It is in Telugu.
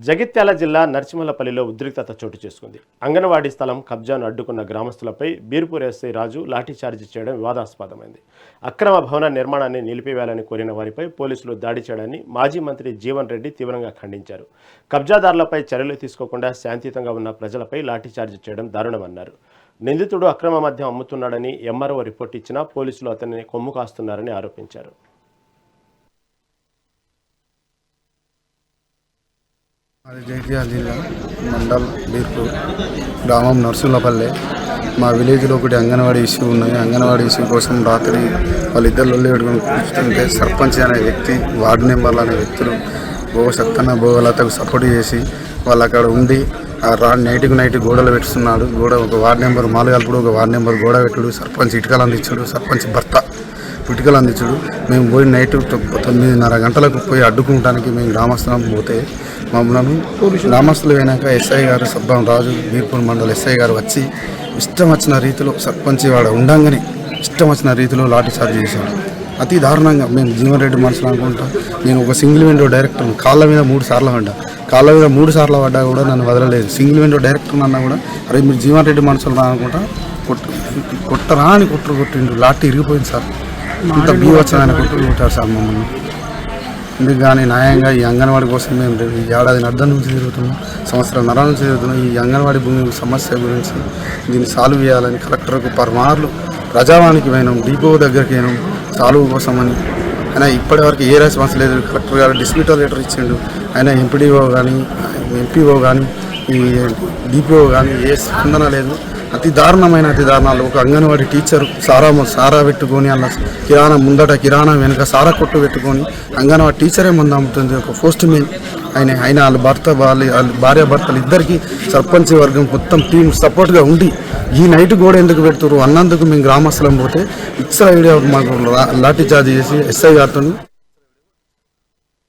జగిత్యాల జిల్లా నర్సింహులపల్లిలో ఉద్రిక్తత చోటు చేసుకుంది. అంగన్వాడీ స్థలం కబ్జాను అడ్డుకున్న గ్రామస్తులపై బీర్పూర్ ఎస్ఐ రాజు లాఠీచార్జి చేయడం వివాదాస్పదమైంది. అక్రమ భవన నిర్మాణాన్ని నిలిపివేయాలని కోరిన వారిపై పోలీసులు దాడి చేయడాన్ని మాజీ మంత్రి జీవన్ రెడ్డి తీవ్రంగా ఖండించారు. కబ్జాదారులపై చర్యలు తీసుకోకుండా శాంతియుతంగా ఉన్న ప్రజలపై లాఠీచార్జి చేయడం దారుణమన్నారు. నిందితుడు అక్రమ మద్యం అమ్ముతున్నాడని ఎంఆర్ఓ రిపోర్ట్ ఇచ్చినా పోలీసులు అతన్ని కొమ్ము కాస్తున్నారని ఆరోపించారు. అది జగిత్యాల జిల్లా మండల్ బీర్పూర్ గ్రామం నర్సింహులపల్లి. మా విలేజ్లో ఒకటి అంగన్వాడీ ఇష్యూ ఉన్నాయి. అంగన్వాడీ ఇష్యూ కోసం రాత్రి వాళ్ళిద్దరు లొల్లి పెట్టుకుని కూర్చుంటే సర్పంచ్ అనే వ్యక్తి, వార్డు మెంబర్లు అనే వ్యక్తులు సత్తన్న భోగలతకు సపోర్ట్ చేసి వాళ్ళు అక్కడ ఉండి నైట్ గోడలు పెట్టుస్తున్నాడు. ఒక వార్డు నెంబర్ మాలుగల్పుడు, ఒక వార్డు నెంబర్ గోడ పెట్టుడు, సర్పంచ్ ఇటుకలు అందించాడు, సర్పంచ్ భర్త ఇటుకలు అందించాడు. మేము పోయి నైట్ 9:30 గంటలకు పోయి అడ్డుకుంటానికి మేము గ్రామస్తులం పోతే మమ్మల్ని గ్రామస్తులు అయినాక ఎస్ఐ గారు సబ్బం రాజు బీర్పూర్ మండల ఎస్ఐ గారు వచ్చి ఇష్టం వచ్చిన రీతిలో సర్పంచ్ వాడ ఉండంగానే ఇష్టం వచ్చిన రీతిలో లాఠీచార్జ్ చేశాడు. అతి దారుణంగా మేము జీవన్ రెడ్డి మనుషులు అనుకుంటా. నేను ఒక సింగిల్ విండో డైరెక్టర్, కాళ్ళ మీద 3 సార్లు పడ్డా. కాళ్ళ మీద 3 సార్లు పడ్డా కూడా నన్ను వదలలేదు. సింగిల్ విండో డైరెక్టర్ అన్నా కూడా అరే మీరు జీవన్ రెడ్డి మనుషులు అనుకుంటా కొట్టరా అని కొట్టిండు. లాఠీ ఇరిగిపోయింది సార్. ఇంత బీ వచ్చిన కొట్టారు సార్ మమ్మల్ని. ఇందుకు కానీ న్యాయంగా ఈ అంగన్వాడీ కోసం మేము ఏడాది అర్థం నుంచి తిరుగుతున్నాం, సంవత్సరాల నుంచి తిరుగుతున్నాం. ఈ అంగన్వాడీ భూమి సమస్య గురించి దీన్ని సాల్వ్ చేయాలని కలెక్టర్కు పరమార్లు ప్రజావానికి పోయినాం, డిపో దగ్గరికి పోయినాం సాల్వ్ కోసమని. అయినా ఇప్పటివరకు ఏ రెస్పాన్స్ లేదు. కలెక్టర్ గారు డిస్మిటల్ లెటర్ ఇచ్చిండు. అయినా ఎంపీడీఓ కానీ ఎంపీఓ కానీ ఈ డిపిఓ కానీ ఏ స్పందన లేదు. అతి దారుణాలు. ఒక అంగన్వాడీ టీచర్ సారా పెట్టుకొని అలా కిరాణా ముందట కిరాణా వెనుక సారా కొట్టు పెట్టుకొని అంగన్వాడీ టీచరే మంది అమ్ముతుంది. ఒక పోస్ట్ మెయిన్ ఆయన వాళ్ళ భార్యాభర్తలు ఇద్దరికి సర్పంచ్ వర్గం మొత్తం టీం సపోర్ట్గా ఉండి ఈ నైట్ కూడా ఎందుకు పెడుతున్నారు అన్నందుకు మేము గ్రామస్తులం పోతే ఇచ్చర్ ఐడియా మాకు లాఠీ చార్జ్ చేసి ఎస్ఐ గారితో